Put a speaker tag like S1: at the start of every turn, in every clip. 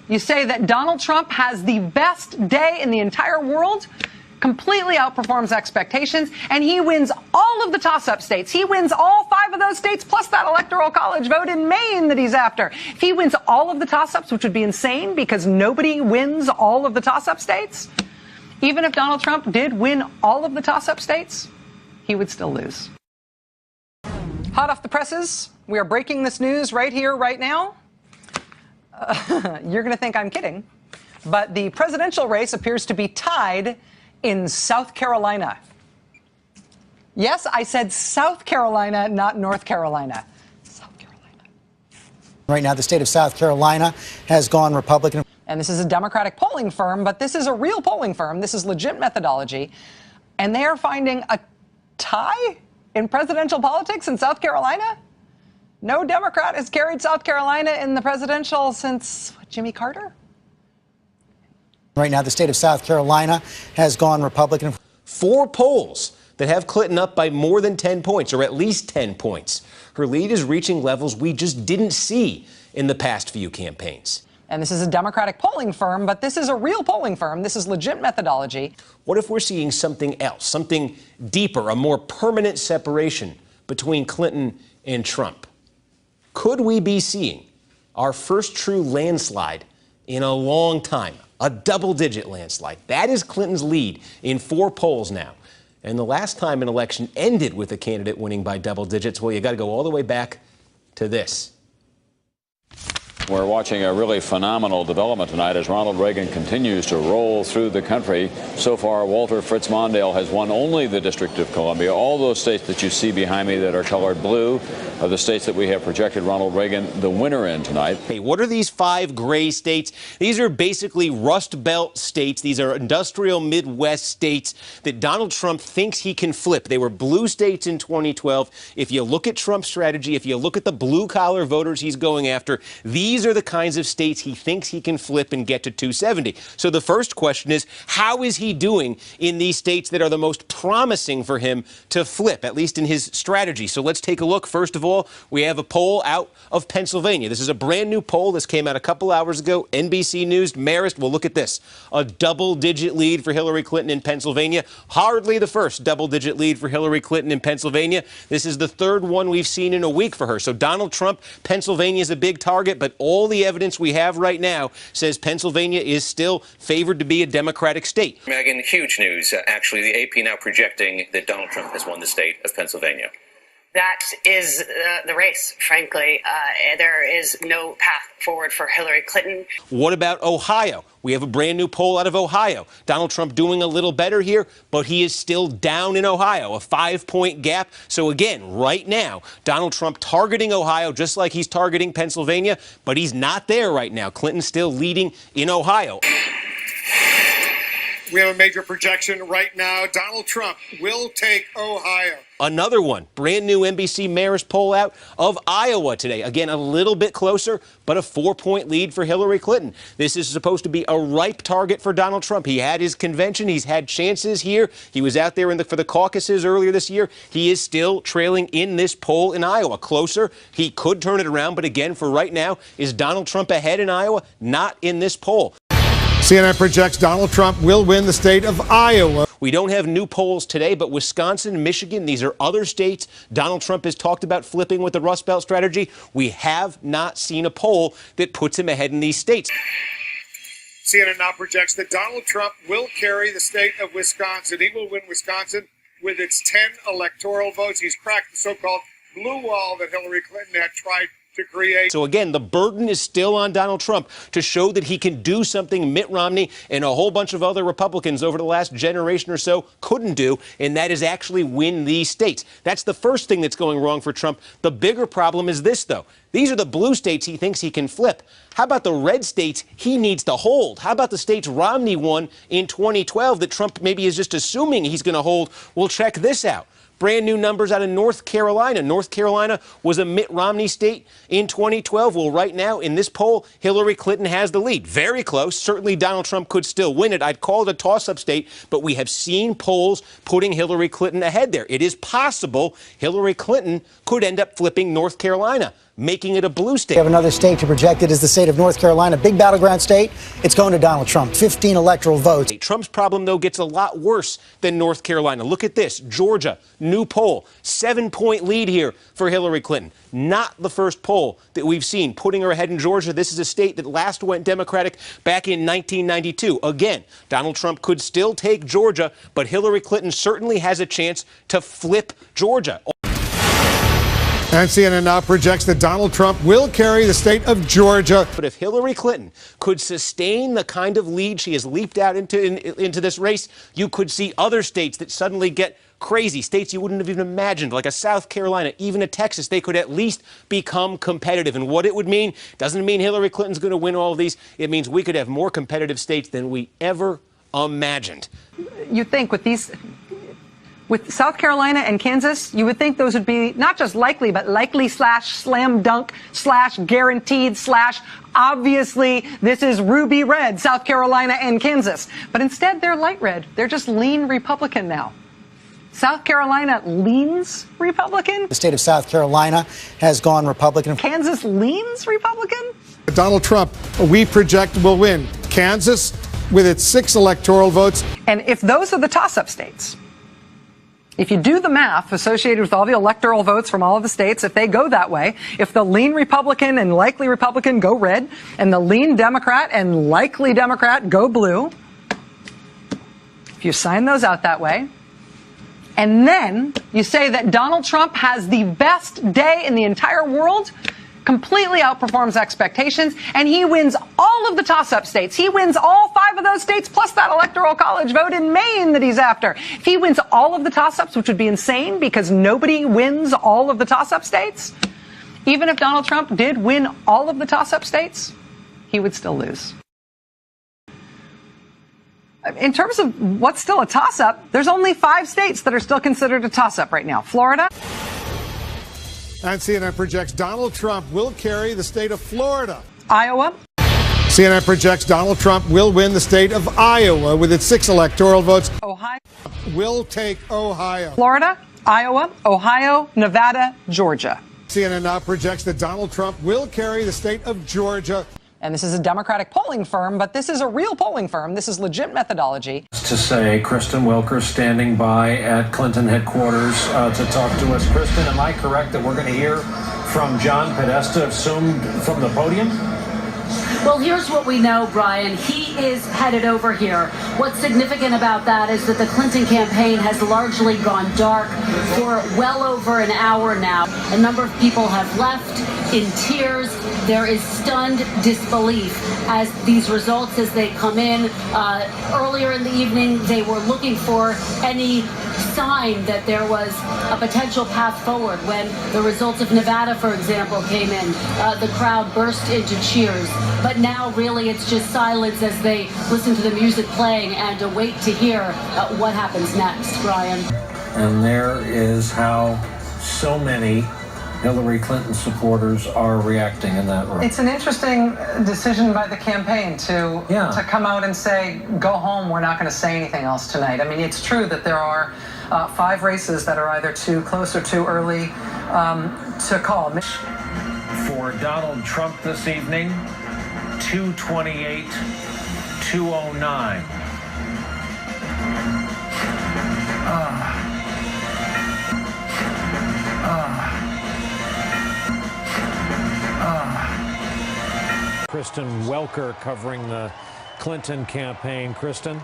S1: You say that Donald Trump has the best day in the entire world, completely outperforms expectations, and he wins all of the toss-up states. He wins all 5 of those states, plus that electoral college vote in Maine that he's after. If he wins all of the toss-ups, which would be insane because nobody wins all of the toss-up states, even if Donald Trump did win all of the toss-up states, he would still lose. Hot off the presses, we are breaking this news right here, right now. You're going to think I'm kidding, but the presidential race appears to be tied in South Carolina. Yes, I said South Carolina, not North Carolina. South Carolina.
S2: Right now, the state of South Carolina has gone Republican.
S1: And this is a Democratic polling firm, but this is a real polling firm. This is legit methodology. And they are finding a tie in presidential politics in South Carolina. No Democrat has carried South Carolina in the presidential since Jimmy Carter.
S2: Right now, the state of South Carolina has gone Republican.
S3: 4 polls that have Clinton up by more than 10 points, or at least 10 points. Her lead is reaching levels we just didn't see in the past few campaigns.
S1: And this is a Democratic polling firm, but this is a real polling firm. This is legit methodology.
S3: What if we're seeing something else, something deeper, a more permanent separation between Clinton and Trump? Could we be seeing our first true landslide in a long time? A double-digit landslide. That is Clinton's lead in 4 polls now. And the last time an election ended with a candidate winning by double digits, well, you got to go all the way back to this.
S4: We're watching a really phenomenal development tonight as Ronald Reagan continues to roll through the country. So far, Walter Fritz Mondale has won only the District of Columbia. All those states that you see behind me that are colored blue are the states that we have projected Ronald Reagan the winner in tonight.
S3: Hey, what are these 5 gray states? These are basically Rust Belt states. These are industrial Midwest states that Donald Trump thinks he can flip. They were blue states in 2012. If you look at Trump's strategy, if you look at the blue-collar voters he's going after, these are the kinds of states he thinks he can flip and get to 270. So the first question is, how is he doing in these states that are the most promising for him to flip, at least in his strategy? So let's take a look. First of all, we have a poll out of Pennsylvania. This is a brand new poll. This came out a couple hours ago. NBC News, Marist. Well, look at this. A double-digit lead for Hillary Clinton in Pennsylvania. Hardly the first double-digit lead for Hillary Clinton in Pennsylvania. This is the 3rd one we've seen in a week for her. So Donald Trump, Pennsylvania is a big target, but all the evidence we have right now says Pennsylvania is still favored to be a Democratic state.
S5: Megyn, huge news. Actually, the AP now projecting that Donald Trump has won the state of Pennsylvania.
S6: That is the race, frankly. There is no path forward for Hillary Clinton.
S3: What about Ohio? We have a brand new poll out of Ohio. Donald Trump doing a little better here, but he is still down in Ohio, a 5-point gap. So again, right now, Donald Trump targeting Ohio just like he's targeting Pennsylvania, but he's not there right now. Clinton's still leading in Ohio.
S7: We have a major projection right now. Donald Trump will take Ohio.
S3: Another one, brand new NBC Marist poll out of Iowa today. Again, a little bit closer, but a 4-point lead for Hillary Clinton. This is supposed to be a ripe target for Donald Trump. He had his convention. He's had chances here. He was out there for the caucuses earlier this year. He is still trailing in this poll in Iowa. Closer, he could turn it around. But again, for right now, is Donald Trump ahead in Iowa? Not in this poll.
S7: CNN projects Donald Trump will win the state of Iowa.
S3: We don't have new polls today, but Wisconsin, Michigan, these are other states Donald Trump has talked about flipping with the Rust Belt strategy. We have not seen a poll that puts him ahead in these states.
S7: CNN now projects that Donald Trump will carry the state of Wisconsin. He will win Wisconsin with its 10 electoral votes. He's cracked the so-called blue wall that Hillary Clinton had tried to create.
S3: So again, the burden is still on Donald Trump to show that he can do something Mitt Romney and a whole bunch of other Republicans over the last generation or so couldn't do, and that is actually win these states. That's the first thing that's going wrong for Trump. The bigger problem is this, though. These are the blue states he thinks he can flip. How about the red states he needs to hold? How about the states Romney won in 2012 that Trump maybe is just assuming he's going to hold? Well, check this out. Brand new numbers out of North Carolina. North Carolina was a Mitt Romney state in 2012. Well, right now in this poll, Hillary Clinton has the lead. Very close. Certainly Donald Trump could still win it. I'd call it a toss-up state, but we have seen polls putting Hillary Clinton ahead there. It is possible Hillary Clinton could end up flipping North Carolina. making it a blue state.
S2: We have another state to project it is the state of North Carolina, big battleground state. It's going to Donald Trump, 15 electoral votes.
S3: Trump's problem, though, gets a lot worse than North Carolina. Look at this. Georgia, new poll, 7-point lead here for Hillary Clinton. Not the first poll that we've seen putting her ahead in Georgia. This is a state that last went Democratic back in 1992. Again, Donald Trump could still take Georgia, but Hillary Clinton certainly has a chance to flip Georgia.
S7: And CNN now projects that Donald Trump will carry the state of Georgia.
S3: But if Hillary Clinton could sustain the kind of lead she has leaped out into this race, you could see other states that suddenly get crazy, states you wouldn't have even imagined, like a South Carolina, even a Texas. They could at least become competitive. And what it would mean doesn't mean Hillary Clinton's going to win all of these. It means we could have more competitive states than we ever imagined.
S1: You think with South Carolina and Kansas, you would think those would be not just likely, but likely / slam dunk / guaranteed / obviously this is ruby red, South Carolina and Kansas. But instead, they're light red. They're just lean Republican now. South Carolina leans Republican.
S2: The state of South Carolina has gone Republican.
S1: Kansas leans Republican.
S7: Donald Trump, we project, will win Kansas with its 6 electoral votes.
S1: And if those are the toss-up states, if you do the math associated with all the electoral votes from all of the states, if they go that way, if the lean Republican and likely Republican go red, and the lean Democrat and likely Democrat go blue, if you sign those out that way, and then you say that Donald Trump has the best day in the entire world, completely outperforms expectations, and he wins all of the toss-up states. He wins all 5 of those states, plus that electoral college vote in Maine that he's after. If he wins all of the toss-ups, which would be insane because nobody wins all of the toss-up states, even if Donald Trump did win all of the toss-up states, he would still lose. In terms of what's still a toss-up, there's only 5 states that are still considered a toss-up right now. Florida.
S7: And CNN projects Donald Trump will carry the state of Florida.
S1: Iowa.
S7: CNN projects Donald Trump will win the state of Iowa with its 6 electoral votes.
S1: Ohio.
S7: Will take Ohio.
S1: Florida, Iowa, Ohio, Nevada, Georgia.
S7: CNN now projects that Donald Trump will carry the state of Georgia.
S1: And this is a Democratic polling firm, but this is a real polling firm. This is legit methodology.
S8: To say Kristen Welker standing by at Clinton headquarters to talk to us. Kristen, am I correct that we're going to hear from John Podesta, assumed from the podium?
S9: Well, here's what we know, Brian. He is headed over here. What's significant about that is that the Clinton campaign has largely gone dark for well over an hour now. A number of people have left in tears. There is stunned disbelief as these results, as they come in. Earlier in the evening, they were looking for any sign that there was a potential path forward. When the results of Nevada, for example, came in, the crowd burst into cheers. But now, really, it's just silence as they listen to the music playing and await to hear what happens next, Brian.
S8: And there is how so many Hillary Clinton supporters are reacting in that room.
S1: It's an interesting decision by the campaign to come out and say, go home, we're not going to say anything else tonight. I mean, it's true that there are 5 races that are either too close or too early to call.
S8: For Donald Trump this evening, 228, 209. Kristen Welker covering the Clinton campaign. Kristen?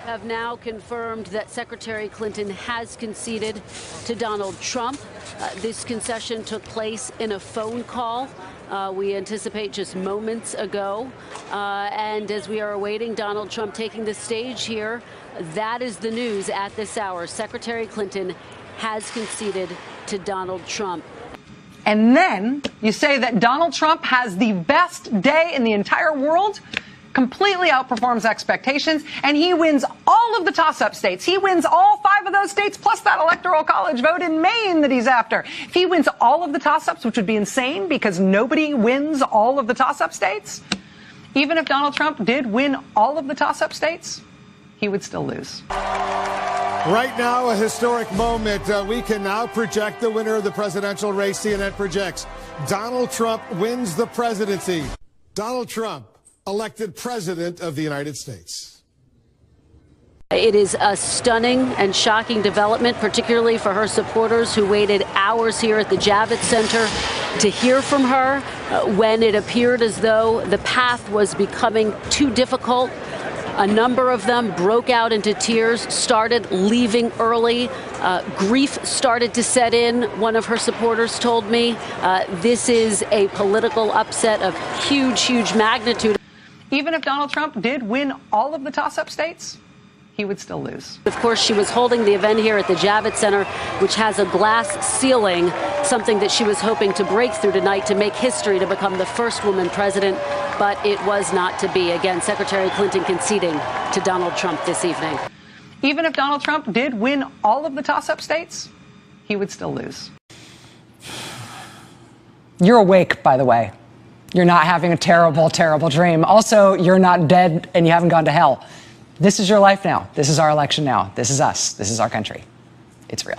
S9: Have now confirmed that Secretary Clinton has conceded to Donald Trump. This concession took place in a phone call. We anticipate just moments ago. And as we are awaiting Donald Trump taking the stage here, that is the news at this hour. Secretary Clinton has conceded to Donald Trump.
S1: And then you say that Donald Trump has the best day in the entire world, completely outperforms expectations, and he wins all of the toss-up states. He wins all 5 of those states, plus that electoral college vote in Maine that he's after. If he wins all of the toss-ups, which would be insane because nobody wins all of the toss-up states, even if Donald Trump did win all of the toss-up states, he would still lose.
S7: Right now, a historic moment. We can now project the winner of the presidential race. CNN projects Donald Trump wins the presidency. Donald Trump elected president of the United States.
S9: It is a stunning and shocking development, particularly for her supporters who waited hours here at the Javits Center to hear from her when it appeared as though the path was becoming too difficult. A number of them broke out into tears, started leaving early. Grief started to set in, one of her supporters told me. This is a political upset of huge, huge magnitude.
S1: Even if Donald Trump did win all of the toss-up states, he would still lose.
S9: Of course, she was holding the event here at the Javits Center, which has a glass ceiling, something that she was hoping to break through tonight to make history to become the first woman president, but it was not to be. Again, Secretary Clinton conceding to Donald Trump this evening.
S1: Even if Donald Trump did win all of the toss-up states, he would still lose.
S10: You're awake, by the way. You're not having a terrible, terrible dream. Also, you're not dead and you haven't gone to hell. This is your life now. This is our election now. This is us. This is our country. It's real.